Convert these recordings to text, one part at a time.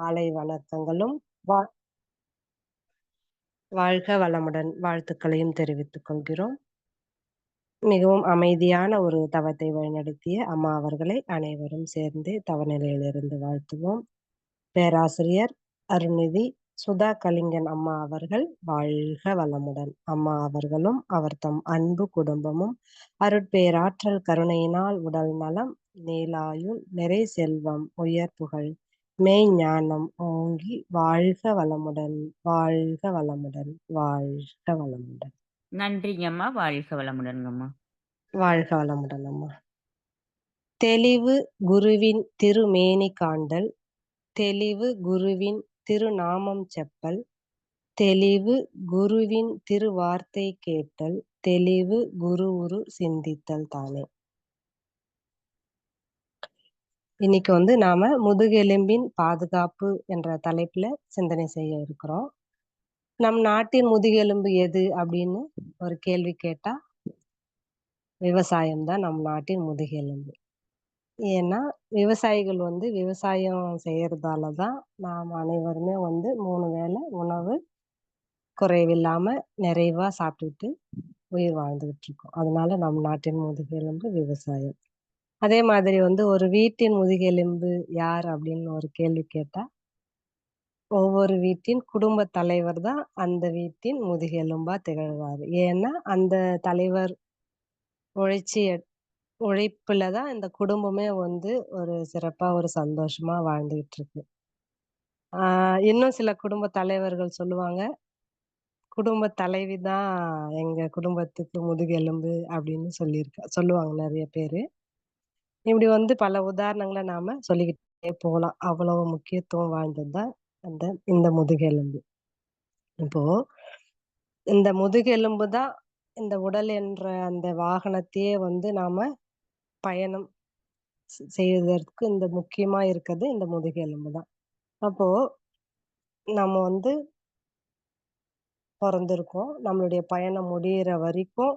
காலை வணக்கங்களும், வா வாழ்க வளமுடன் வாழ்த்துக்களையும் தெரிவித்துக் கொள்கிறோம். மிகவும் அமைதியான ஒரு தவத்தை வழிநடத்திய அம்மா அவர்களை அனைவரும் சேர்ந்து தவநிலையிலிருந்து வாழ்த்துவோம். பேராசிரியர் அருள்நிதி சுதா கலிங்கன் அம்மா அவர்கள் வாழ்க வளமுடன். அம்மா அவர்களும் அவர் தம் அன்பு குடும்பமும் அருட்பேராற்றல் கருணையினால் உடல் நலம், நீளாயுள், நிறை செல்வம், உயர் புகழ், மெய்ஞானம் ஓங்கி வாழ்க வளமுடன், வாழ்க வளமுடன், வாழ்க வளமுடன். நன்றிங்கம்மா. வாழ்க வளமுடன்ங்கம்மா. வாழ்க வளமுடன் அம்மா. தெளிவு குருவின் திருமேனி காண்டல், தெளிவு குருவின் திருநாமம் செப்பல், தெளிவு குருவின் திருவார்த்தை கேட்டல், தெளிவு குருவுரு சிந்தித்தல் தானே. இன்னைக்கு நாம முதுகெலும்பின் பாதுகாப்பு என்ற தலைப்புல சிந்தனை செய்ய இருக்கிறோம். நம் நாட்டின் முதுகெலும்பு எது அப்படின்னு ஒரு கேள்வி கேட்டா, விவசாயம் தான் நம் நாட்டின் முதுகெலும்பு. ஏன்னா, விவசாயிகள் விவசாயம் செய்யறதால தான் நாம் அனைவருமே 3 வேளை உணவு குறைவில்லாம நிறைவா சாப்பிட்டுட்டு உயிர் வாழ்ந்துகிட்டு இருக்கோம். அதனால நம் நாட்டின் முதுகெலும்பு விவசாயம். அதே மாதிரி ஒரு வீட்டின் முதுகெலும்பு யார் அப்படின்னு ஒரு கேள்வி கேட்டா, ஒவ்வொரு வீட்டின் குடும்பத் தலைவர் தான் அந்த வீட்டின் முதுகெலும்பா திகழ்வாரு. ஏன்னா, அந்த தலைவர் உழைச்சி உழைப்புல தான் இந்த குடும்பமே ஒரு சிறப்பா, ஒரு சந்தோஷமா வாழ்ந்துகிட்டு இருக்கு. இன்னும் சில குடும்ப தலைவர்கள் சொல்லுவாங்க, குடும்பத் தலைவி தான் எங்க குடும்பத்துக்கு முதுகெலும்பு அப்படின்னு சொல்லுவாங்க நெறைய பேரு. இப்படி பல உதாரணங்கள நாம சொல்லிக்கிட்டே போலாம். அவ்வளவு முக்கியத்துவம் வாய்ந்தது தான் இந்த முதுகெலும்பு. இப்போ இந்த முதுகெலும்பு தான் இந்த உடல் என்ற அந்த வாகனத்தையே நாம பயணம் செய்வதற்கு இந்த முக்கியமா இருக்கிறது இந்த முதுகெலும்பு தான். அப்போ நம்ம பொறந்திருக்கோம். நம்மளுடைய பயணம் முடியிற வரைக்கும்,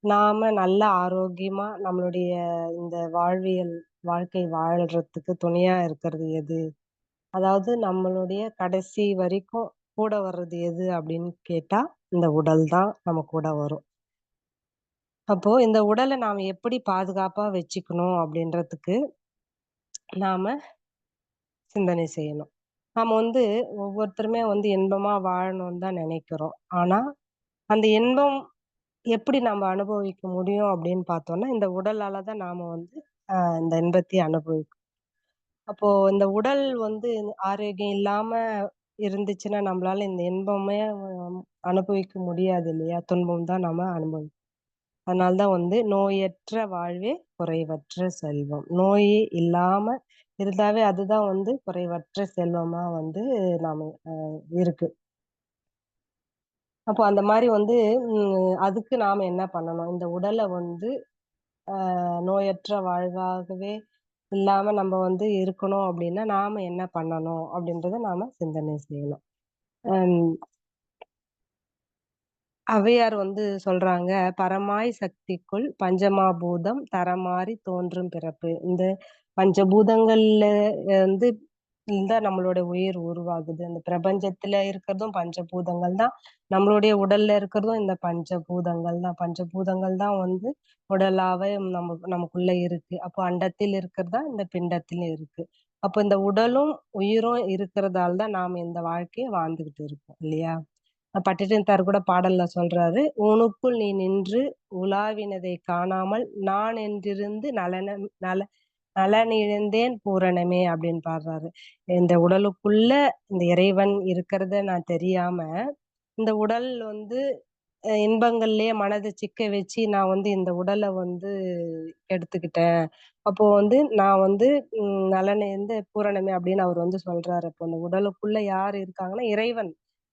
நாம நல்ல ஆரோக்கியமா நம்மளுடைய இந்த வாழ்க்கை வாழ்றதுக்கு துணையா இருக்கிறது எது? அதாவது நம்மளுடைய கடைசி வரைக்கும் கூட வர்றது எது அப்படின்னு கேட்டா, இந்த உடல் தான் நம்ம கூட வரும். அப்போ இந்த உடல நாம எப்படி பாதுகாப்பா வச்சுக்கணும் அப்படின்றதுக்கு, நாம சிந்தனை செய்யணும். நாம ஒவ்வொருத்தருமே இன்பமா வாழணும்னு தான் நெனைக்கிறோம். ஆனா, அந்த இன்பம் எப்படி நம்ம அனுபவிக்க முடியும் அப்படின்னு பார்த்தோம்னா, இந்த உடலால தான் நாம இந்த இன்பத்தை அனுபவிக்கும். அப்போ இந்த உடல் ஆரோக்கியம் இல்லாம இருந்துச்சுன்னா, நம்மளால இந்த இன்பமே அனுபவிக்க முடியாது இல்லையா? துன்பம் தான் நாம அனுபவிப்போம். அதனால தான் நோயற்ற வாழ்வே குறைவற்ற செல்வம். நோயே இல்லாம இருந்தாவே அதுதான் குறைவற்ற செல்வமா நாம இருக்கு. அப்போ அந்த மாரி அதுக்கு நாம என்ன பண்ணணும்? இந்த உடல நோயற்ற வாழ்வாகவே இல்லாம நம்ம இருக்கணும் அப்படின்னா, நாம என்ன பண்ணணும்? அப்படின்றத நாம சிந்தனை செய்யணும். அம் ஔவையார் சொல்றாங்க, "பரமாய் சக்திக்குள் பஞ்சமாபூதம் தரமாரி தோன்றும் பிறப்பு." இந்த பஞ்சபூதங்கள்ல வந்து தான் நம்மளோட உயிர் உருவாகுது. இந்த பிரபஞ்சத்துல இருக்கிறதும் பஞ்சபூதங்கள் தான். நம்மளுடைய உடல்ல இருக்கிறதும் இந்த பஞ்சபூதங்கள் தான். பஞ்சபூதங்கள் தான் உடலாவே நமக்குள்ள இருக்கு. அப்போ அண்டத்தில் இருக்கிறது தான் இந்த பிண்டத்திலும் இருக்கு. அப்போ இந்த உடலும், உயிரும் இருக்கிறதால தான் நாம இந்த வாழ்க்கைய வாழ்ந்துகிட்டு இருக்கோம் இல்லையா? பட்டினத்தார் கூட பாடல்ல சொல்றாரு, "ஊனுக்குள் நீ நின்று உலாவினதைக் காணாமல் நான் என்றிருந்து நலனிழந்தேன் பூரணமே" அப்படின்னு பாடுறாரு. இந்த உடலுக்குள்ள இந்த இறைவன் இருக்கிறத நான் தெரியாம, இந்த உடல் இன்பங்கள்லயே மனத சிக்க வச்சு நான் இந்த உடல எடுத்துக்கிட்டேன். அப்போ நான் நலனிழந்த பூரணமே அப்படின்னு அவர் சொல்றாரு. அப்போ அந்த உடலுக்குள்ள யார் இருக்காங்கன்னா, இறைவன்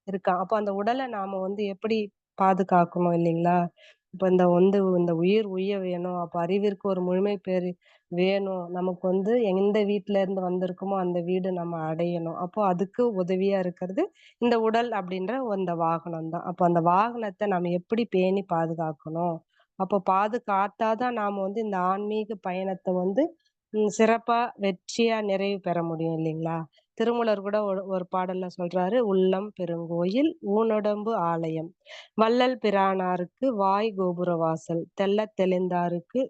இருக்கான். அப்ப அந்த உடல நாம எப்படி பாதுகாக்கணும் இல்லைங்களா? இப்ப இந்த உயிர் உய்ய வேணும். அப்ப அறிவிற்கு ஒரு முழுமை பேறு வேணும். நமக்கு எந்த வீட்ல இருந்து வந்திருக்கோமோ, அந்த வீடு நம்ம அடையணும். அப்போ அதுக்கு உதவியா இருக்கிறது இந்த உடல் அப்படின்ற அந்த வாகனம் தான். அப்ப அந்த வாகனத்த நம்ம எப்படி பேணி பாதுகாக்கணும்? அப்போ பாதுகாத்தா தான் நாம இந்த ஆன்மீக பயணத்த சிறப்பா, வெற்றியா நிறைவு பெற முடியும் இல்லைங்களா? திருமூலர் கூட ஒரு பாடல்ல சொல்றாரு, "உள்ளம் பெருங்கோயில் ஊனுடம்பு ஆலயம். வள்ளல் பிரானாருக்கு வாய் கோபுர வாசல். தெள்ளத் தெளிந்தாருக்கு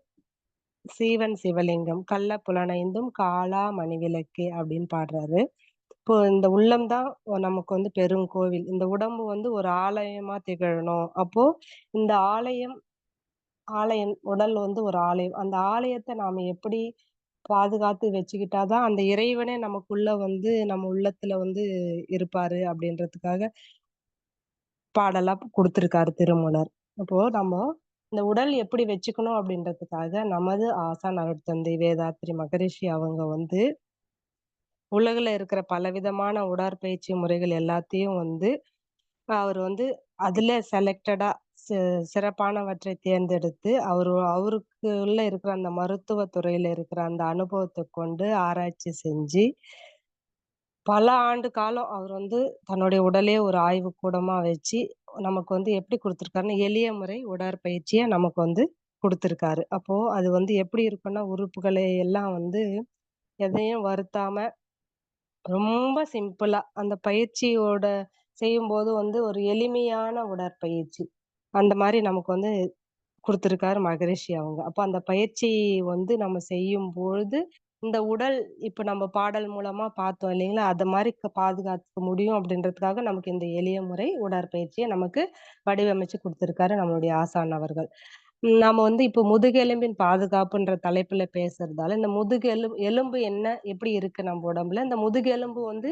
சீவன் சிவலிங்கம். கள்ளப் புலனைந்தும் காலா மணிவிளக்கே" அப்படின்னு பாடுறாரு. இப்போ இந்த உள்ளம் தான் நமக்கு வந்து பெருங்கோவில். இந்த உடம்பு வந்து ஒரு ஆலயமா திகழணும். அப்போ இந்த ஆலயம் உடல் வந்து ஒரு ஆலயம். அந்த ஆலயத்த நாம எப்படி பாதுகாத்து வச்சுக்கிட்டா தான், அந்த இறைவனே நமக்குள்ள வந்து நம்ம உள்ளத்துல வந்து இருப்பாரு அப்படின்றதுக்காக பாடலா குடுத்திருக்காரு திருமூலர். அப்போ நம்ம இந்த உடல் எப்படி வச்சுக்கணும் அப்படின்றதுக்காக, நமது ஆசான் அருட்தந்தை வேதாத்ரி மகரிஷி அவங்க வந்து, உலகுல இருக்கிற பலவிதமான உடற்பயிற்சி முறைகள் எல்லாத்தையும் வந்து அவரு வந்து அதுல செலக்டடா சி சிறப்பானவற்றை தேர்ந்தெடுத்து, அவருக்குள்ள இருக்கிற அந்த மருத்துவ துறையில இருக்கிற அந்த அனுபவத்த கொண்டு ஆராய்ச்சி செஞ்சு, பல ஆண்டு காலம் அவர் வந்து தன்னுடைய உடலே ஒரு ஆய்வுக் கூடமா வச்சு, நமக்கு வந்து எப்படி குடுத்துருக்காருன்னா, எளிய முறை உடற்பயிற்சிய நமக்கு வந்து குடுத்துருக்காரு. அப்போ அது வந்து எப்படி இருக்குன்னா, உறுப்புகளை எல்லாம் வந்து எதையும் வருத்தாம ரொம்ப சிம்பிளா அந்த பயிற்சியோட செய்யும்போது வந்து ஒரு எளிமையான உடற்பயிற்சி. அந்த மாரி நமக்கு வந்து குடுத்திருக்காரு மகரிஷி அவங்க. அப்ப அந்த பயிற்சி வந்து நம்ம செய்யும்பொழுது, இந்த உடல் இப்ப நம்ம பாடல் மூலமா பார்த்தோம் இல்லைங்களா? அத மாரி பாதுகாத்துக்க முடியும் அப்படின்றதுக்காக நமக்கு இந்த எளிய முறை உடற்பயிற்சிய நமக்கு வடிவமைச்சு குடுத்திருக்காரு நம்மளுடைய ஆசான் அவர்கள். நாம வந்து இப்போ முதுகெலும்பின் பாதுகாப்புன்ற தலைப்புல பேசுறதால, இந்த எலும்பு என்ன எப்படி இருக்கு நம்ம உடம்புல? இந்த முதுகெலும்பு வந்து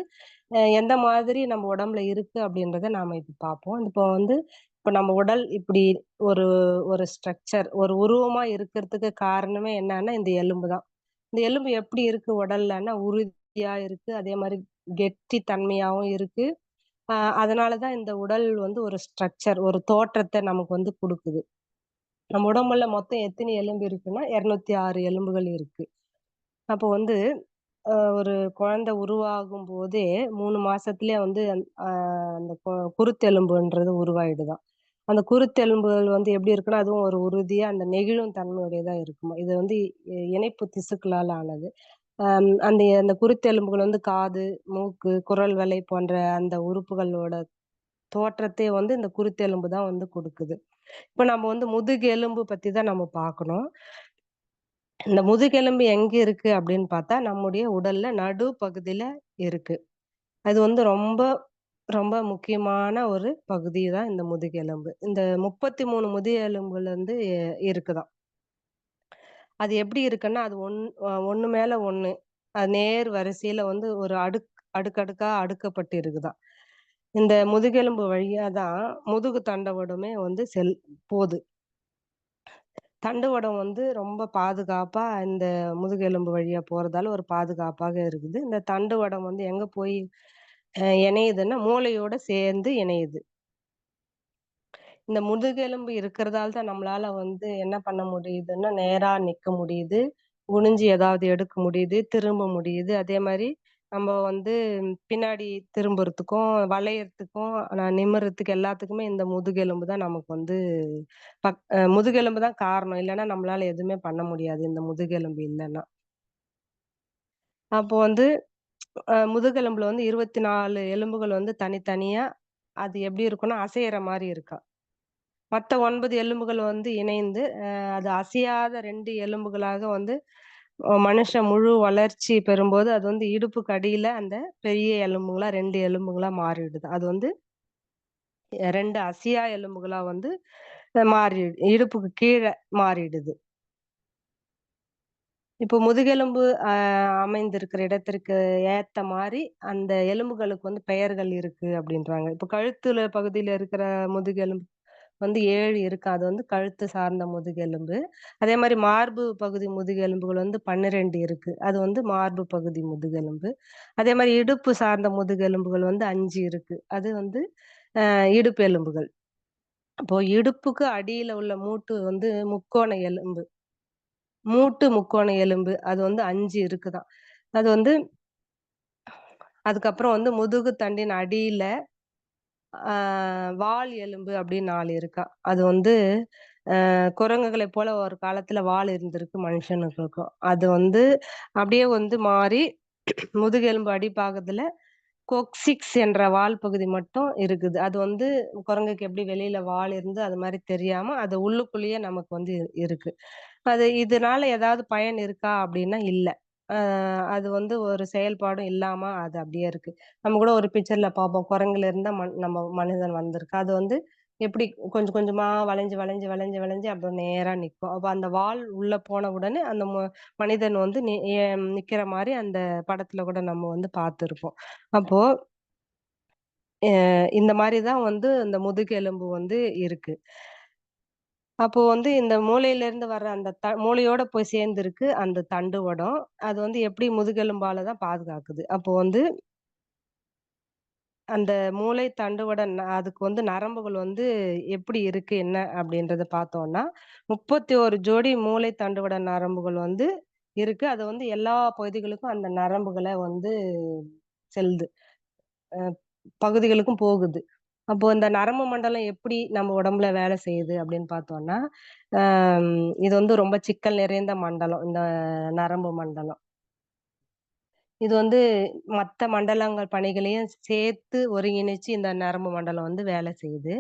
எந்த மாதிரி நம்ம உடம்புல இருக்கு அப்படின்றத நாம இப்ப பார்ப்போம். இப்போ வந்து இப்ப நம்ம உடல் இப்படி ஒரு ஒரு ஸ்ட்ரக்சர் ஒரு உருவமா இருக்கிறதுக்கு காரணமே என்னன்னா, இந்த எலும்பு தான். இந்த எலும்பு எப்படி இருக்கு உடல்லன்னா, உறுதியா இருக்கு. அதே மாரி கெட்டி தன்மையாவும் இருக்கு. அ அதனால தான் இந்த உடல் வந்து ஒரு ஸ்ட்ரக்சர், ஒரு தோற்றத்த நமக்கு வந்து குடுக்குது. நம்ம உடம்புல மொத்தம் எத்தனை எலும்பு இருக்குன்னா, 206 எலும்புகள் இருக்கு. அப்போ வந்து ஒரு குழந்தை உருவாகும்போதே 3 மாசத்திலேயே வந்து அந்த குருத்தெலும்புன்றது உருவாயிடுதாம். அந்த குருத்தெலும்புகள் வந்து எப்படி இருக்குன்னா, அதுவும் ஒரு உறுதியா அந்த நெகிழும் தன்மையுடையதா இருக்குமாம். இது வந்து இணைப்பு திசுக்களால் ஆனது. அந்த அந்த குருத்தெலும்புகள் வந்து காது, மூக்கு, குரல் வலை போன்ற அந்த உறுப்புகளோட தோற்றத்தை வந்து இந்த குருத்தெலும்பு தான் வந்து குடுக்குது. இப்ப நம்ம வந்து முதுகெலும்பு பத்தி தான் நம்ம பார்க்கணும். இந்த முதுகெலும்பு எங்க இருக்கு அப்படின்னு பார்த்தா, நம்முடைய உடல்ல நடு பகுதியில இருக்கு. அது வந்து ரொம்ப, ரொம்ப முக்கியமான ஒரு பகுதி தான் இந்த முதுகெலும்பு. இந்த 33 முதுகெலும்புகள் வந்து இருக்குதாம். அது எப்படி இருக்குன்னா, அது ஒண்ணு மேல ஒண்ணு. அது நேர் வரிசையில வந்து ஒரு அடுக்கடுக்கா அடுக்கப்பட்டு இருக்குதாம். இந்த முதுகெலும்பு வழியா தான் முதுகு தண்டவடமே வந்து போது. தண்டுவடம் வந்து ரொம்ப பாதுகாப்பா இந்த முதுகெலும்பு வழியா போறதால ஒரு பாதுகாப்பாக இருக்குது. இந்த தண்டுவடம் வந்து எங்க போய் இணையுதுன்னா, மூளையோட சேர்ந்து இணையுது. இந்த முதுகெலும்பு இருக்கிறதால தான் நம்மளால வந்து என்ன பண்ண முடியுதுன்னா, நேரா நிக்க முடியுது. குனிஞ்சு ஏதாவது எடுக்க முடியுது, திரும்ப முடியுது. அதே மாரி நம்ம வந்து பின்னாடி திரும்புறதுக்கும், வளையறதுக்கும், நிமிர்றதுக்கு எல்லாத்துக்குமே இந்த முதுகெலும்பு தான் நமக்கு வந்து முதுகெலும்பு தான் காரணம். இல்லன்னா நம்மளால எதுவுமே பண்ண முடியாது, இந்த முதுகெலும்பு இல்லன்னா. அப்போ வந்து முதுகெலும்புல வந்து 24 எலும்புகள் வந்து தனித்தனியா அது எப்படி இருக்கும்னா, அசையற மாரி இருக்காம். மத்த 9 எலும்புகள் வந்து இணைந்து, அது அசையாத 2 எலும்புகளாக வந்து மனுஷன் முழு வளர்ச்சி பெறும்போது, அது வந்து இடுப்புக்கு அடியில அந்த பெரிய எலும்புகளா 2 எலும்புகளா மாறிடுது. அது வந்து 2 அசையா எலும்புகளா வந்து இடுப்புக்கு கீழ மாறிடுது. இப்போ முதுகெலும்பு அமைந்திருக்கிற இடத்திற்கு ஏத்த மாரி, அந்த எலும்புகளுக்கு வந்து பெயர்கள் இருக்கு அப்டின்றாங்க. இப்போ கழுத்துல பகுதியில இருக்கிற முதுகெலும்பு வந்து 7 இருக்கு. அது வந்து கழுத்து சார்ந்த முதுகெலும்பு. அதே மாரி மார்பு பகுதி முதுகெலும்புகள் வந்து 12 இருக்கு. அது வந்து மார்பு பகுதி முதுகெலும்பு. அதே மாரி இடுப்பு சார்ந்த முதுகெலும்புகள் வந்து 5 இருக்கு. அது வந்து இடுப்பு எலும்புகள். அப்போ இடுப்புக்கு அடியில உள்ள மூட்டு வந்து முக்கோண எலும்பு. மூட்டு முக்கோண எலும்பு. அது வந்து 5 இருக்குதாம். அது வந்து அதுக்கப்புறம் வந்து முதுகு தண்டின் அடியில ஆ வால் எலும்பு அப்படின்னு 4 இருக்காம். அது வந்து குரங்குகளைப் போல ஒரு காலத்துல வால் இருந்திருக்கு மனுஷனுங்களுக்கும். அது வந்து அப்படியே வந்து மாறி முதுகெலும்பு அடிப்பாகத்துல கோக்சிக்ஸ் என்ற வால் பகுதி மட்டும் இருக்குது. அது வந்து குரங்குக்கு எப்படி வெளியில வால் இருந்து அது மாரி தெரியாம, அது உள்ளுக்குள்ளேயே நமக்கு வந்து இருக்கு. அது இதனால ஏதாவது பயன் இருக்கா? அப்படின்னா இல்ல. அ அது வந்து ஒரு செயல்பாடும் இல்லாம அது அப்படியே இருக்கு. நம்ம கூட ஒரு பிக்சர்ல பார்ப்போம். குரங்குல இருந்தா நம்ம மனிதன் வந்திருக்கு. அது வந்து எப்படி கொஞ்சம் கொஞ்சமா வளைஞ்சு, வளைஞ்சு, வளைஞ்சு, வளைஞ்சு அப்படியே நேரா நிக்கும். அப்ப அந்த வால் உள்ள போன உடனே அந்த மனிதன் வந்து நிக்கிற மாரி அந்த படத்துல கூட நம்ம வந்து பார்த்திருப்போம். அப்போ இந்த மாரி தான் வந்து இந்த முதுகெலும்பு வந்து இருக்கு. அப்போ வந்து இந்த மூளையிலேருந்து வர்ற அந்த மூளையோட போய் சேர்ந்திருக்கு அந்த தண்டுவடம். அது வந்து எப்படி முதுகெலும்பால தான் பாதுகாக்குது. அப்போ வந்து அந்த மூளை தண்டுவடம் அதுக்கு வந்து நரம்புகள் வந்து எப்படி இருக்கு, என்ன அப்படின்றத பார்த்தோம்னா, 31 ஜோடி மூளை தண்டுவட நரம்புகள் வந்து இருக்கு. அது வந்து எல்லா பகுதிகளுக்கும் அந்த நரம்புகள வந்து செல்லுது. அ பகுதிகளுக்கும் போகுது. அப்போ இந்த நரம்பு மண்டலம் எப்படி நம்ம உடம்புல வேலை செய்யுது அப்படின்னு பார்த்தோம்னா, அம் இது வந்து ரொம்ப சிக்கல் நிறைந்த மண்டலம். இந்த நரம்பு மண்டலம். இது வந்து மத்த மண்டலங்கள் பணிகளையும் சேர்த்து ஒருங்கிணைச்சு இந்த நரம்பு மண்டலம் வந்து வேலை செய்யுது.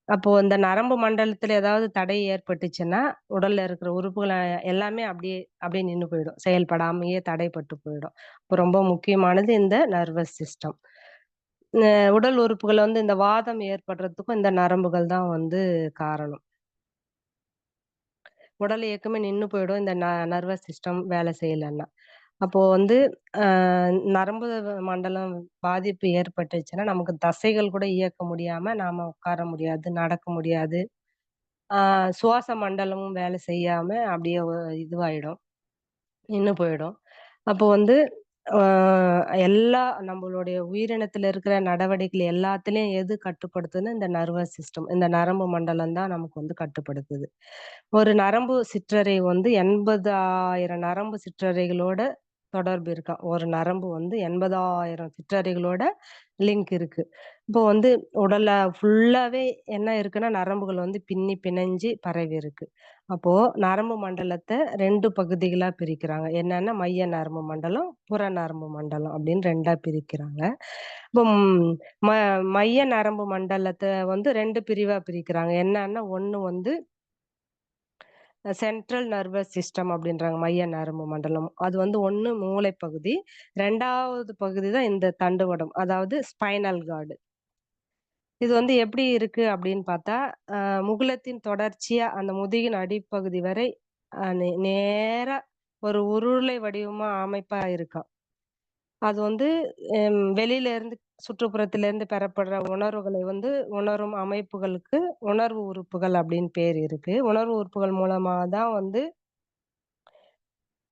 அப்போ இந்த நரம்பு மண்டலத்துல ஏதாவது தடை ஏற்பட்டுச்சுன்னா, உடல்ல இருக்கிற உறுப்புகள எல்லாமே அப்படியே அப்படியே நின்னு போயிடும். செயல்படாமயே தடைப்பட்டு போயிடும். அப்போ ரொம்ப முக்கியமானது இந்த நர்வஸ் சிஸ்டம். உடல் உறுப்புகள வந்து இந்த வாதம் ஏற்படுறதுக்கும் இந்த நரம்புகள் தான் வந்து காரணம். உடல் இயக்கமே நின்னு போயிடும். இந்த நர்வஸ் சிஸ்டம் வேலை செய்யலன்னா. அப்போ வந்து அ நரம்பு மண்டலம் பாதிப்பு ஏற்பட்டுச்சுன்னா, நமக்கு தசைகள் கூட இயக்க முடியாம நாம உட்கார முடியாது, நடக்க முடியாது. சுவாச மண்டலமும் வேலை செய்யாம அப்படியே இதுவாயிடும். நின்னு போயிடும். அப்போ வந்து அ எல்லா நம்மளுடைய உயிரினத்துல இருக்கிற நடவடிக்கைகள் எல்லாத்துலயும் எது கட்டுப்படுத்துதுன்னா, இந்த நர்வஸ் சிஸ்டம். இந்த நரம்பு மண்டலம் தான் நமக்கு வந்து கட்டுப்படுத்துது. ஒரு நரம்பு சிற்றறை வந்து 80,000 நரம்பு சிற்றறைகளோட தொடர்பு இருக்காம். ஒரு நரம்பு வந்து 80,000 சிற்றறைகளோட லிங்க் இருக்கு. இப்போ வந்து உடல்ல ஃபுல்லாவே என்ன இருக்குன்னா, நரம்புகள் வந்து பின்னி பிணைஞ்சு பரவி இருக்கு. அப்போ நரம்பு மண்டலத்த 2 பகுதிகளா பிரிக்கிறாங்க. என்னன்னா, மைய நரம்பு மண்டலம், புற நரம்பு மண்டலம் அப்படின்னு 2ஆ பிரிக்கிறாங்க. இப்போ ம மைய நரம்பு மண்டலத்த வந்து 2 பிரிவா பிரிக்கிறாங்க. என்னன்னா, ஒண்ணு வந்து சென்ட்ரல் நர்வஸ் சிஸ்டம் அப்படின்றாங்க. மைய நரம்பு மண்டலம். அது வந்து ஒண்ணு மூளை பகுதி. 2வது பகுதி தான் இந்த தண்டுவடம். அதாவது ஸ்பைனல் கார்டு. இது வந்து எப்படி இருக்கு அப்படின்னு பார்த்தா, அ முகுலத்தின் தொடர்ச்சியா அந்த முதுகின் அடிப்பகுதி வரை நேரா ஒரு உருளை வடிவமா அமைப்பா இருக்காம். அது வந்து வெளியில இருந்து சுற்றுப்புறத்தில இருந்து பெறப்படுற உணர்வுகளை வந்து உணரும் அமைப்புகளுக்கு உணர்வு உறுப்புகள் அப்படின்னு பேர் இருக்கு. உணர்வு உறுப்புகள் மூலமா தான் வந்து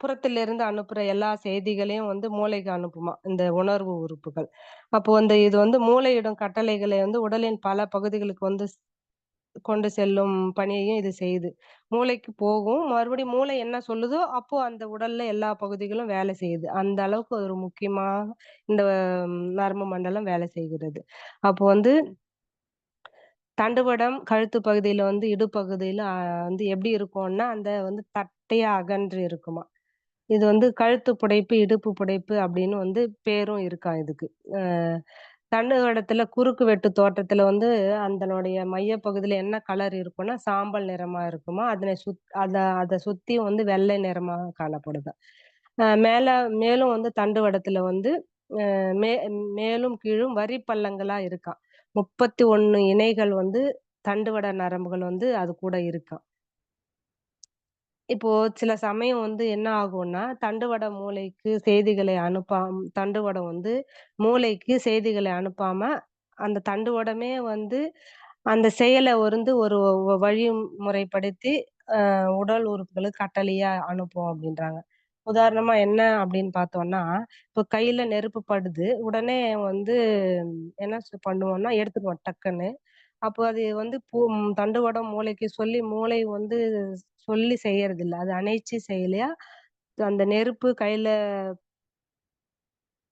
புறத்திலிருந்து அனுப்புற எல்லா செய்திகளையும் வந்து மூளைக்கு அனுப்புமாம், இந்த உணர்வு உறுப்புகள். அப்போ வந்து இது வந்து மூளையிடும் கட்டளைகளை வந்து உடலின் பல பகுதிகளுக்கு வந்து கொண்டு செல்லும் பணியையும் இது செய்யுது. மூளைக்கு போகும். மறுபடியும் மூளை என்ன சொல்லுதோ, அப்போ அந்த உடல்ல எல்லா பகுதிகளும் வேலை செய்யுது. அந்த அளவுக்கு ஒரு முக்கியமா இந்த நரம்பு மண்டலம் வேலை செய்கிறது. அப்போ வந்து தண்டுவடம், கழுத்து பகுதியில வந்து இடுப்பகுதியில வந்து எப்படி இருக்கும்னா, அந்த வந்து தட்டையா அகன்று இருக்குமாம். இது வந்து கழுத்து புடைப்பு, இடுப்பு புடைப்பு அப்படின்னு வந்து பேரும் இருக்காம் இதுக்கு. அ தண்டுவடத்துல குறுக்கு வெட்டு தோற்றத்துல வந்து அதனுடைய மையப்பகுதியில என்ன கலர் இருக்கும்னா, சாம்பல் நிறமா இருக்குமா. அதனை அத சுத்தி வந்து வெள்ளை நிறமா காணப்படுதாம். மேல மேலும் வந்து தண்டுவடத்துல வந்து மே மேலும் கீழும் வரி பள்ளங்களா இருக்காம். 31 இணைகள் வந்து தண்டுவட நரம்புகள் வந்து அது கூட இருக்காம். இப்போ சில சமயம் வந்து என்ன ஆகும்னா, தண்டுவடம் மூளைக்கு செய்திகளை தண்டுவடம் வந்து மூளைக்கு செய்திகளை அனுப்பாம, அந்த தண்டுவடமே வந்து அந்த செயல வந்து ஒரு வழிமுறைப்படுத்தி உடல் உறுப்புகளுக்கு கட்டளையா அனுப்பும் அப்படின்றாங்க. உதாரணமா என்ன அப்படின்னு பார்த்தோம்னா, இப்போ கையில நெருப்பு படுது. உடனே வந்து என்ன பண்ணுவோம்னா, எடுத்துக்குவோம் டக்குன்னு. அப்போ அது வந்து தண்டுவடம் மூளைக்கு சொல்லி மூளை வந்து சொல்லி செய்யறதில்ல. அது அனைச்சு செயலியா, அந்த நெருப்பு கையில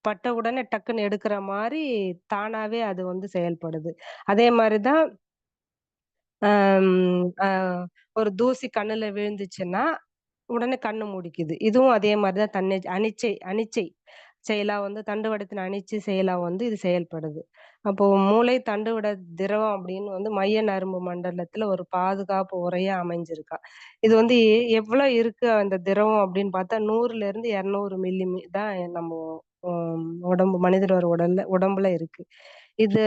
பட்ட உடனே டக்குன்னு எடுக்கிற மாரி தானாவே அது வந்து செயல்படுது. அதே மாரி தான் அம் அ ஒரு தூசி கண்ணுல விழுந்துச்சுன்னா, உடனே கண்ணு மூடிக்குது. இதுவும் அதே மாரி தான் அனிச்சை அனிச்சை. செயலா வந்து தண்டுவடத்தின் அணிச்சு செயலா வந்து இது செயல்படுது. அப்போ மூளை தண்டுவட திரவம் அப்படின்னு வந்து மைய நரம்பு மண்டலத்துல ஒரு பாதுகாப்பு உறையா அமைஞ்சிருக்காம். இது வந்து எவ்வளோ இருக்கு அந்த திரவம் அப்படின்னு பார்த்தா 100லேருந்து 200 மில்லி தான் நம்ம உடம்பு மனிதரோட உடம்புல இருக்கு. இது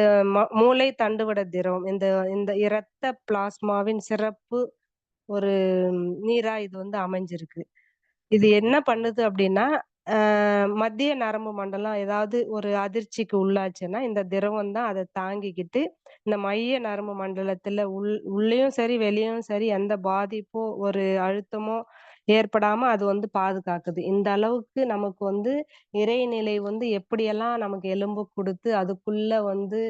மூளை தண்டுவட திரவம். இந்த இந்த இரத்த பிளாஸ்மாவின் சிறப்பு ஒரு நீரா இது வந்து அமைஞ்சிருக்கு. இது என்ன பண்ணுது அப்டின்னா, மத்திய நரம்பு மண்டலம் ஏதாவது ஒரு அதிர்ச்சிக்கு உள்ளாச்சுன்னா, இந்த திரவம் தான் அத தாங்கிக்கிட்டு, இந்த மைய நரம்பு மண்டலத்தில உள்ளேயும் சரி, வெளியும் சரி எந்த பாதிப்போ, ஒரு அழுத்தமோ ஏற்படாம அது வந்து பாதுகாக்குது. இந்த அளவுக்கு நமக்கு வந்து இறைநிலை வந்து எப்படியெல்லாம் நமக்கு எலும்பு குடுத்து, அதுக்குள்ள வந்து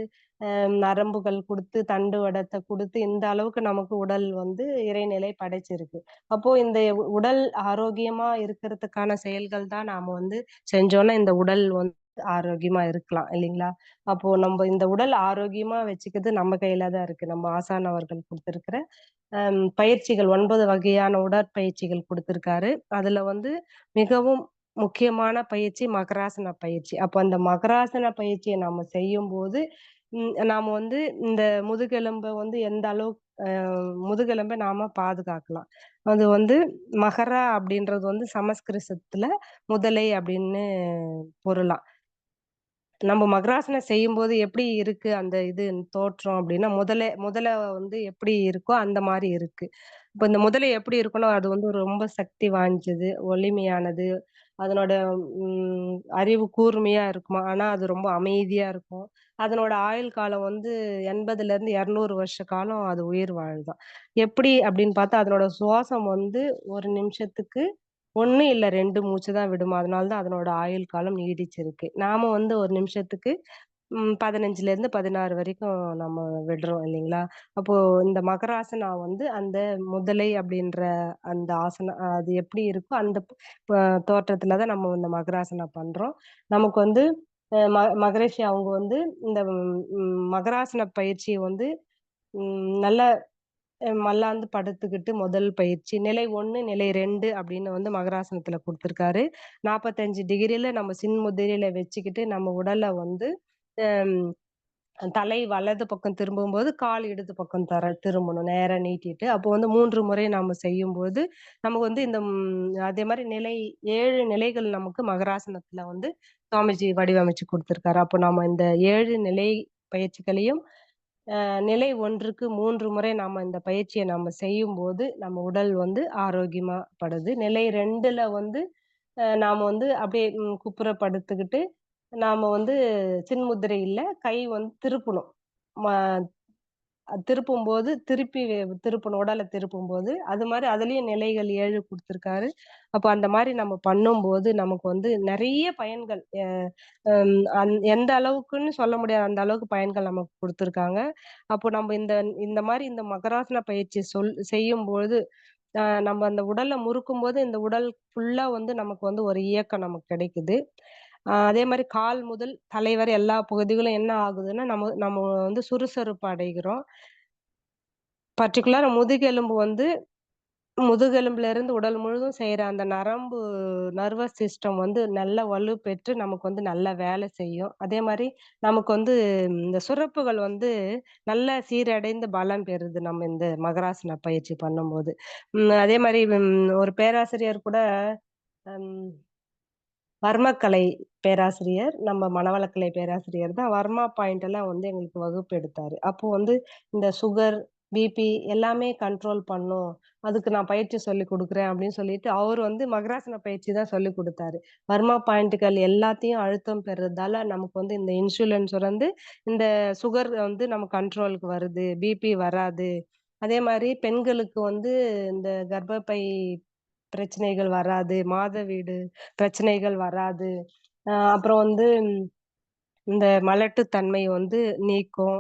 நரம்புகள் குடுத்து, தண்டுவடத்த குடுத்து, இந்த அளவுக்கு நமக்கு உடல் வந்து இறைநிலை படைச்சிருக்கு. அப்போ இந்த உடல் ஆரோக்கியமா இருக்கிறதுக்கான செயல்கள் தான் நாம வந்து செஞ்சோம்னா, இந்த உடல் வந்து ஆரோக்கியமா இருக்கலாம் இல்லைங்களா? அப்போ நம்ப இந்த உடல் ஆரோக்கியமா வச்சுக்கிறது நம்ம கையில தான் இருக்கு. நம்ம ஆசான் அவர்கள் குடுத்திருக்கிற பயிற்சிகள் 9 வகையான உடற்பயிற்சிகள் குடுத்திருக்காரு. அதுல வந்து மிகவும் முக்கியமான பயிற்சி மகராசன பயிற்சி. அப்ப அந்த மகராசன பயிற்சிய நாம செய்யும்போது, நாம வந்து இந்த முதுகெலும்ப வந்து எந்த அளவுக்கு முதுகெலும்ப நாம பாதுகாக்கலாம். அது வந்து மகரா அப்படின்றது வந்து சமஸ்கிருதத்துல முதலை அப்படின்னு பொருளாம். நம்ம மகராசனம் செய்யும்போது எப்படி இருக்கு அந்த இது தோற்றம் அப்படின்னா, முதல வந்து எப்படி இருக்கோ அந்த மாரி இருக்கு. இப்ப இந்த முதலை எப்படி இருக்குன்னா, அது வந்து ரொம்ப சக்தி வாய்ஞ்சது, வலிமையானது. அதனோட அறிவு கூர்மையா இருக்குமா, ஆனா அது ரொம்ப அமைதியா இருக்கும். அதனோட ஆயுள் காலம் வந்து 80லேருந்து 200 வருஷ காலம் அது உயிர் வாழுதாம். எப்படி அப்படின்னு பார்த்தா, அதனோட சுவாசம் வந்து 1 நிமிஷத்துக்கு 1 இல்ல 2 மூச்சு தான் விடுமாம். அதனால தான் அதனோட ஆயுள் காலம் நீடிச்சிருக்கு. நாம வந்து 1 நிமிஷத்துக்கு 15லேருந்து 16 வரைக்கும் நம்ம விடுறோம் இல்லைங்களா? அப்போ இந்த மகராசனா வந்து அந்த முதலை அப்படின்ற அந்த ஆசனம் அது எப்படி இருக்கோ அந்த தோற்றத்துல தான் நம்ம இந்த மகராசனா பண்றோம். நமக்கு வந்து மகரிஷி அவங்க வந்து இந்த மகராசன பயிற்சிய வந்து நல்ல மல்லாந்து படுத்துக்கிட்டு முதல் பயிற்சி. நிலை 1, நிலை 2 அப்படின்னு வந்து மகராசனத்துல குடுத்துருக்காரு. 45 டிகிரில நம்ம சின்முத்திரையில வச்சுக்கிட்டு நம்ம உடல வந்து அம் தலை வலது பக்கம் திரும்பும்போது, கால் இடது பக்கம் திரும்பணும். நேரா நீட்டிட்டு. அப்போ வந்து 3 முறை நாம செய்யும்போது, நமக்கு வந்து இந்த அதே மாரி 7 நிலைகள் நமக்கு மகராசனத்துல வந்து சுவாமிஜி வடிவமைச்சு குடுத்துருக்காரு. அப்போ நாம இந்த 7 நிலை பயிற்சிகளையும் நிலை 1க்கு 3 முறை நாம இந்த பயிற்சிய நாம செய்யும்போது, நம்ம உடல் வந்து ஆரோக்கியமா படுது. நிலை 2ல வந்து நாம வந்து அப்படியே குப்புற படுத்துக்கிட்டு, நாம வந்து சின்முத்திரை இல்ல, கை வந்து திருப்பணும். ம திருப்பும்போது திருப்பி திருப்பணும். உடல திருப்பும்போது, அது மாரி அதுலயும் நிலைகள் 7 குடுத்துருக்காரு. அப்ப அந்த மாரி நம்ம பண்ணும்போது, நமக்கு வந்து நெறைய பயன்கள் எந்த அளவுக்குன்னு சொல்ல முடியாது. அந்த அளவுக்கு பயன்கள் நமக்கு குடுத்துருக்காங்க. அப்போ நம்ம இந்த இந்த மாரி இந்த மகராசன பயிற்சி செய்யும்போது, நம்ம அந்த உடல முறுக்கும்போது, இந்த உடல் ஃபுல்லா வந்து நமக்கு வந்து ஒரு இயக்கம் நமக்கு கிடைக்குது. அதே மாரி கால் முதல் தலை வரை எல்லா பகுதிகளும் என்ன ஆகுதுன்னா, நம்ம நம்ம வந்து சுறுசுறுப்பு அடைகிறோம். பர்ட்டிகுலரா முதுகெலும்பு வந்து முதுகெலும்புல இருந்து உடல் முழுதும் செய்ற அந்த நர்வஸ் சிஸ்டம் வந்து நல்ல வலுப்பெற்று நமக்கு வந்து நல்லா வேலை செய்யும். அதே மாரி நமக்கு வந்து இந்த சுரப்புகள் வந்து நல்ல சீரடைந்து பலம் பெறுது நம்ம இந்த மகராசன பயிற்சி பண்ணும்போது. அதே மாரி ஒரு பேராசிரியர் கூட ம் வர்மக்கலை பேராசிரியர், நம்ம மனவளக்கலை பேராசிரியர் தான் வர்மா பாயிண்ட் எல்லாம் வந்து எங்களுக்கு வகுப்பு எடுத்தாரு. அப்போ வந்து இந்த சுகர், பிபி எல்லாமே கண்ட்ரோல் பண்ணும். அதுக்கு நான் பயிற்சி சொல்லிக் குடுக்குறேன் அப்படின்னு சொல்லிட்டு, அவரு வந்து மகராசன பயிற்சி தான் சொல்லிக் குடுத்தாரு. வர்மா பாயிண்ட்கள் எல்லாத்தையும் அழுத்தம் பெறுறதால நமக்கு வந்து இந்த இன்சுலின் சுரந்து, இந்த சுகர் வந்து நம்ம கண்ட்ரோலுக்கு வருது. பிபி வராது. அதே மாரி பெண்களுக்கு வந்து இந்த கர்ப்பப்பை பிரச்சனைகள் வராது. மாதவீடு பிரச்சனைகள் வராது. அப்புறம் வந்து இந்த மலட்டுத்தன்மை வந்து நீக்கும்.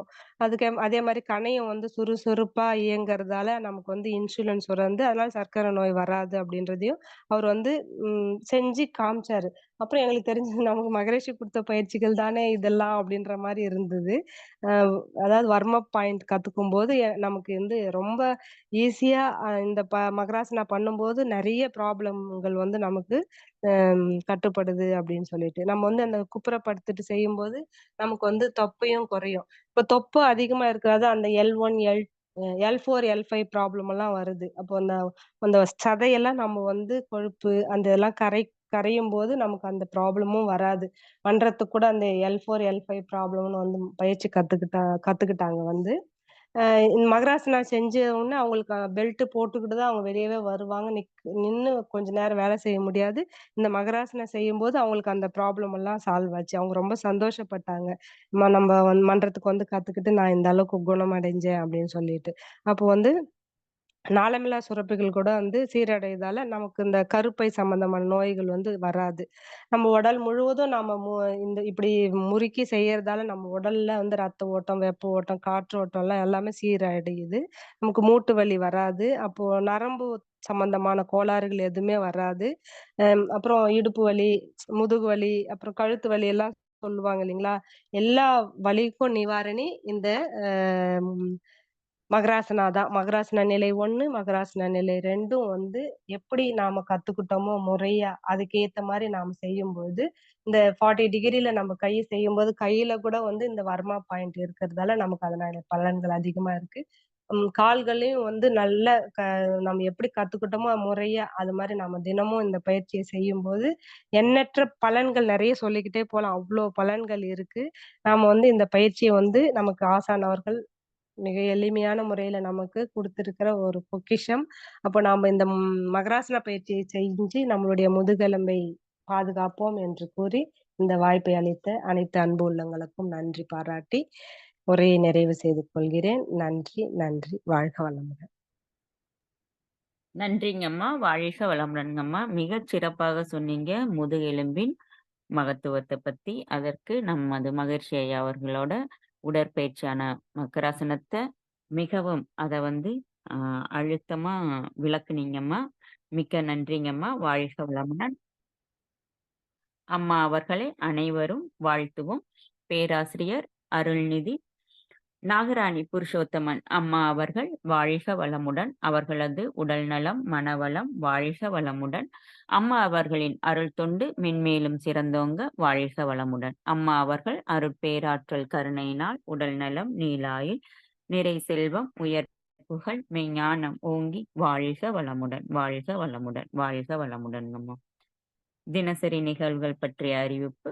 அதே மாரி கணையம் வந்து சுறுசுறுப்பா இயங்குறதால நமக்கு வந்து இன்சுலின் சுரந்து, அதனால சர்க்கரை நோய் வராது அப்படின்றதையும் அவர் வந்து செஞ்சு காமிச்சாரு. அப்புறம் எங்களுக்கு தெரிஞ்சது நமக்கு மகரிஷி குடுத்த பயிற்சிகள் தானே இதெல்லாம் அப்படின்ற மாரி இருந்தது. அ அதாவது வர்ம் அப் பாயிண்ட் கத்துக்கும்போது நமக்கு வந்து ரொம்ப ஈஸியா இந்த மகராசனா பண்ணும்போது நெறைய ப்ராப்ளம்கள் வந்து நமக்கு கட்டுப்படுது அப்படின்னு சொல்லிட்டு. நம்ம வந்து அந்த குப்புற படுத்துட்டு செய்யும்போது, நமக்கு வந்து தொப்பையும் குறையும். இப்ப தொப்பை அதிகமா இருக்கிறது அந்த L1, L4, L5 ப்ராப்ளம் எல்லாம் வருது. அப்போ அந்த அந்த சதையெல்லாம் நம்ம வந்து கொழுப்பு அந்த இதெல்லாம் கரையும்போது நமக்கு அந்த ப்ராப்ளமும் வராது. பண்றதுக்கு கூட அந்த L4, L5 ப்ராப்ளம்னு வந்து பயிற்சி கத்துக்கிட்டாங்க வந்து. அ மகராசனா செஞ்ச உடனே அவங்களுக்கு பெல்ட் போட்டுக்கிட்டு தான் அவங்க வெளியவே வருவாங்க. நின்னு கொஞ்ச நேரம் வேலை செய்ய முடியாது. இந்த மகராசனம் செய்யும்போது அவங்களுக்கு அந்த ப்ராப்ளம் எல்லாம் சால்வ் ஆச்சு. அவங்க ரொம்ப சந்தோஷப்பட்டாங்க. நம்ப மன்றத்துக்கு வந்து கத்துக்கிட்டு நான் இந்த அளவுக்கு குணமடைஞ்சேன் அப்படின்னு சொல்லிட்டு. அப்போ வந்து நாளமில்லா சுரப்பிகள் கூட வந்து சீரடையதால நமக்கு இந்த கருப்பை சம்பந்தமான நோய்கள் வந்து வராது. நம்ம உடல் முழுவதும் நாம இந்த இப்படி முறுக்கி செய்யறதால நம்ம உடல்ல வந்து ரத்த ஓட்டம், வெப்ப ஓட்டம், காற்று ஓட்டம்லாம் எல்லாமே சீரடையுது. நமக்கு மூட்டு வலி வராது. அப்போ நரம்பு சம்பந்தமான கோளாறுகள் எதுவுமே வராது. அப்புறம் இடுப்பு வலி, முதுகு வலி, அப்புறம் கழுத்து வலி எல்லாம் சொல்லுவாங்க இல்லைங்களா? எல்லா வலிக்கும் நிவாரணி இந்த அ மகராசனா தான். மகராசனா நிலை 1, மகராசனா நிலை 2ம் வந்து எப்படி நாம கத்துக்கிட்டோமோ முறையா, அதுக்கு ஏத்த மாரி நாம செய்யும்போது, இந்த 40 டிகிரில நம்ம கை செய்யும்போது, கையில கூட வந்து இந்த வர்மா பாயிண்ட் இருக்கிறதால நமக்கு அதனால பலன்கள் அதிகமா இருக்கு. கால்களையும் வந்து நல்ல க நம்ம எப்படி கத்துக்கிட்டோமோ முறையா, அது மாரி நாம தினமும் இந்த பயிற்சிய செய்யும்போது, எண்ணற்ற பலன்கள் நெறைய சொல்லிக்கிட்டே போலாம். அவ்ளோ பலன்கள் இருக்கு. நாம வந்து இந்த பயிற்சிய வந்து நமக்கு ஆசான் அவர்கள் மிக எளிமையான முறையில நமக்கு குடுத்திருக்கிற ஒரு பொக்கிஷம். அப்ப நாம இந்த மகராசன பயிற்சியை செஞ்சு நம்மளுடைய முதுகெலும்பை பாதுகாப்போம் என்று கூறி, இந்த வாய்ப்பை அளித்த அனைத்து அன்பு உள்ளங்களுக்கும் நன்றி பாராட்டி, உரையை நிறைவு செய்து கொள்கிறேன். நன்றி, நன்றி. வாழ்க வளமுடன். நன்றிங்கம்மா. வாழ்க வளமுடன்ங்கம்மா. மிகச் சிறப்பாக சொன்னீங்க முதுகெலும்பின் மகத்துவத்த பத்தி. அதற்கு நமது மகரிஷி ஐயா அவர்களோட உடற்பயிற்சியான மக்கராசனத்த மிகவும் அத வந்து அ அழுத்தமா விளக்குனீங்கம்மா. மிக்க நன்றிங்கம்மா. வாழ்க வளமுடன். அம்மா அவர்களை அனைவரும் வாழ்த்துவோம். பேராசிரியர் அருள்நிதி நாகராணி புருஷோத்தமன் அம்மா அவர்கள் வாழ்க வளமுடன். அவர்களது உடல்நலம், மனவளம் வாழ்க வளமுடன். அம்மா அவர்களின் அருள் தொண்டு மென்மேலும் சிறந்தோங்க வாழ்க வளமுடன். அம்மா அவர்கள் அருட்பேராற்றல் கருணையினால் உடல்நலம், நீளாயுள், நிறை செல்வம், உயர் புகழ், மெய்ஞானம் ஓங்கி வாழ்க வளமுடன், வாழ்க வளமுடன், வாழ்க வளமுடன் அம்மா. தினசரி நிகழ்வுகள் பற்றிய அறிவிப்பு.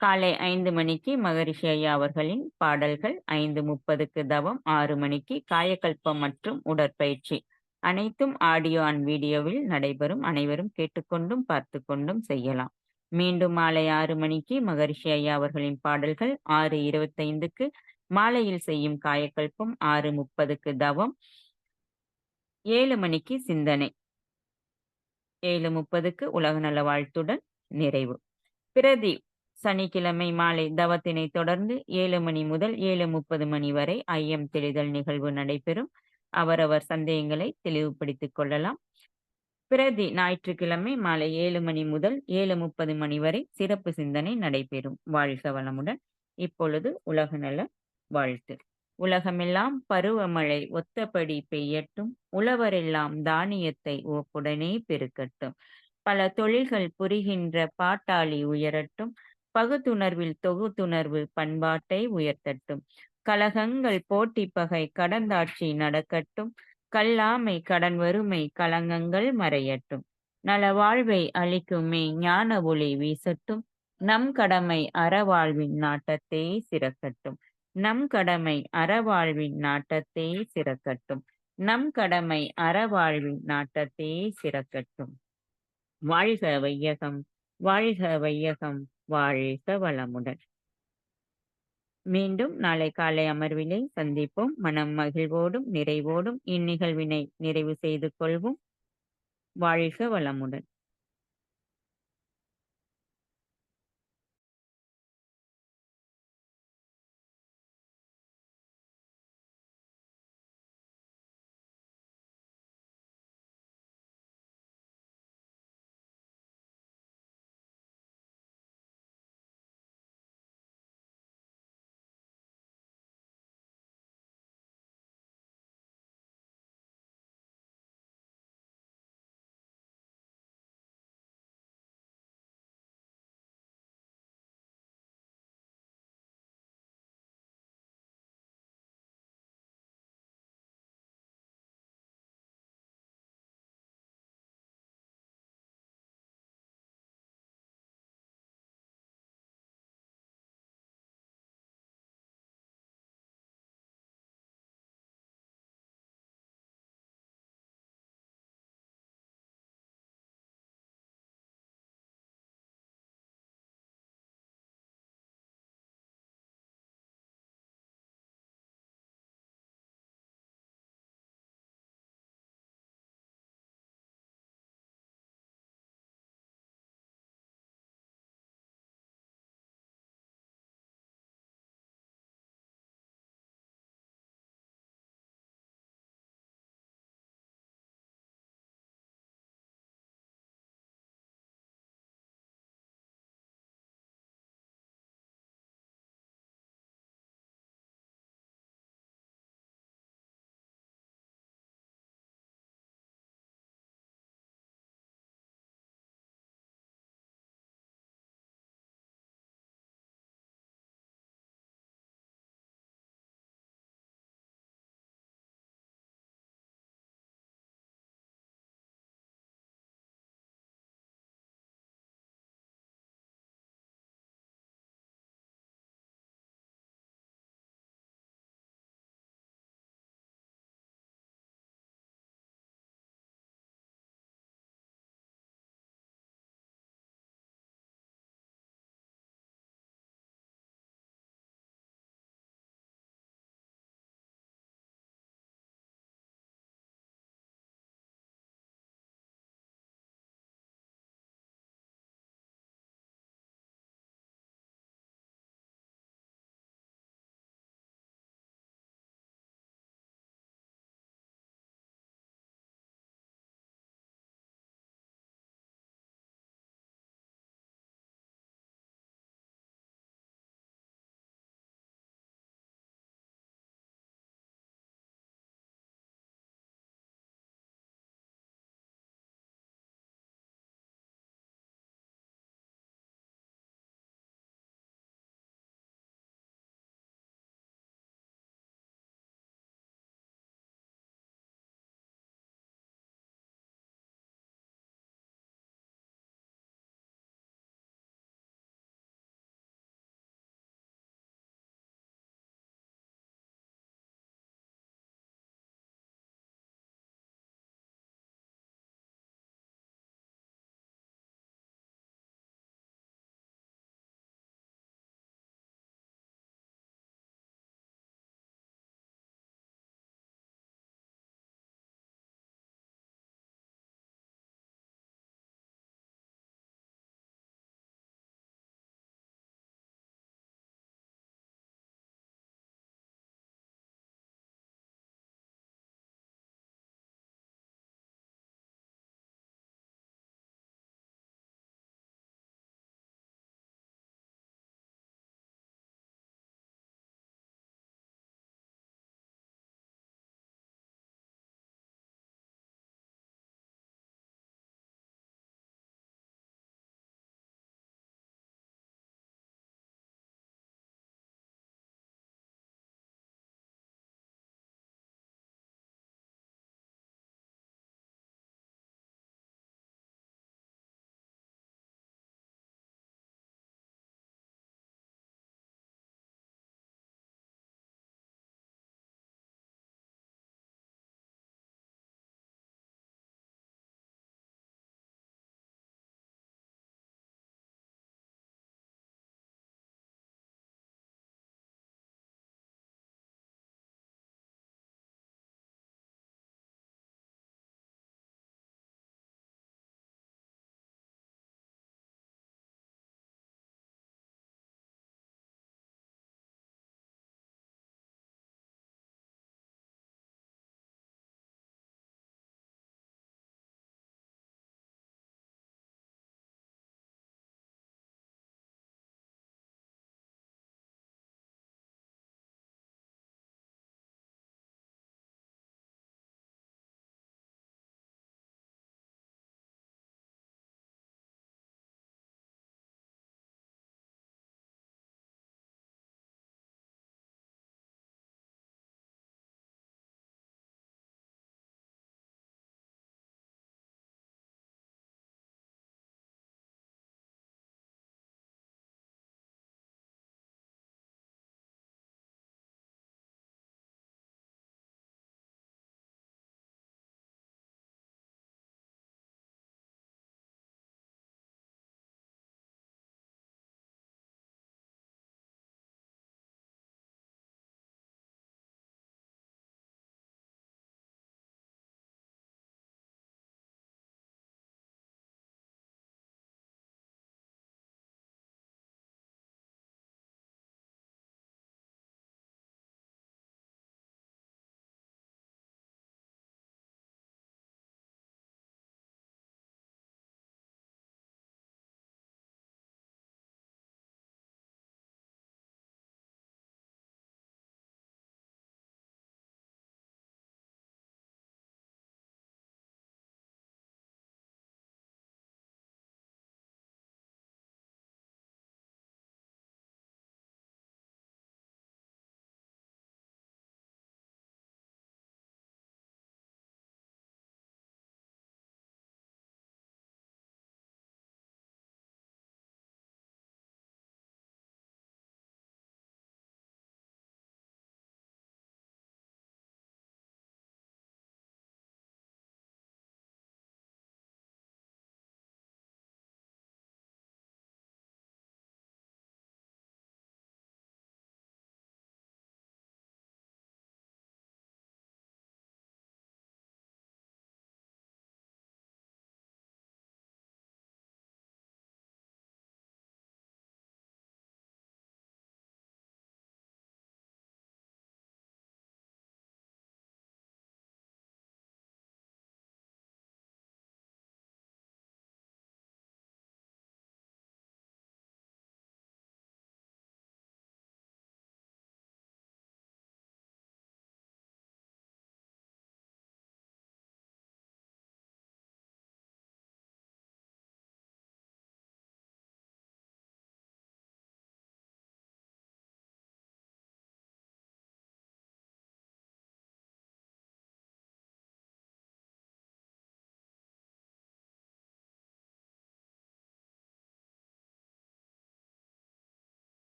காலை 5 மணிக்கு மகரிஷி ஐயா அவர்களின் பாடல்கள், 5:30க்கு தவம், 6 மணிக்கு காயகல்பம் மற்றும் உடற்பயிற்சி. அனைத்தும் ஆடியோ அண்ட் வீடியோவில் நடைபெறும். அனைவரும் கேட்டுக்கொண்டும் பார்த்துக் கொண்டும் செய்யலாம். மீண்டும் மாலை 6 மணிக்கு மகரிஷி ஐயா அவர்களின் பாடல்கள், 6:25க்கு மாலையில் செய்யும் காயகல்பம், 6:30க்கு தவம், 7 மணிக்கு சிந்தனை, 7:30க்கு உலக நல வாழ்த்துடன் நிறைவு. பிரதி சனிக்கிழமை மாலை தவத்தினை தொடர்ந்து 7 மணி முதல் 7:30 மணி வரை ஐயம் தெளிதல் நிகழ்வு நடைபெறும். அவரவர் சந்தேகங்களை தெளிவுபடுத்திக் கொள்ளலாம். பிரதி ஞாயிற்றுக்கிழமை மாலை 7 மணி முதல் 7:30 மணி வரை சிறப்பு சிந்தனை நடைபெறும். வாழ்க வளமுடன். இப்பொழுது உலக நல வாழ்த்து. உலகமெல்லாம் பருவமழை ஒத்தபடி பெய்யட்டும். உழவரெல்லாம் தானியத்தை ஓப்புடனே பெருக்கட்டும். பல தொழில்கள் புரிகின்ற பாட்டாளி உயரட்டும். பகுத்துணர்வில் தொகுத்துணர்வு பண்பாட்டை உயர்த்தட்டும். கலகங்கள் போட்டி பகை கடந்தாட்சி நடக்கட்டும். கல்லாமை கடன் வறுமை களங்கங்கள் மறையட்டும். நல வாழ்வை அளிக்குமே ஞான ஒளி வீசட்டும். நம் கடமை அறவாழ்வின் நாட்டத்தே சிறக்கட்டும். நம் கடமை அறவாழ்வின் நாட்டத்தே சிறக்கட்டும். நம் கடமை அறவாழ்வின் நாட்டத்தே சிறக்கட்டும். வாழ்க வையகம், வாழ்க வையகம், வாழ்க வளமுடன். மீண்டும் நாளை காலை அமர்விலே சந்திப்போம். மனம் மகிழ்வோடும் நிறைவோடும் இந்நிகழ்வினை நிறைவு செய்து கொள்வோம். வாழ்க வளமுடன்.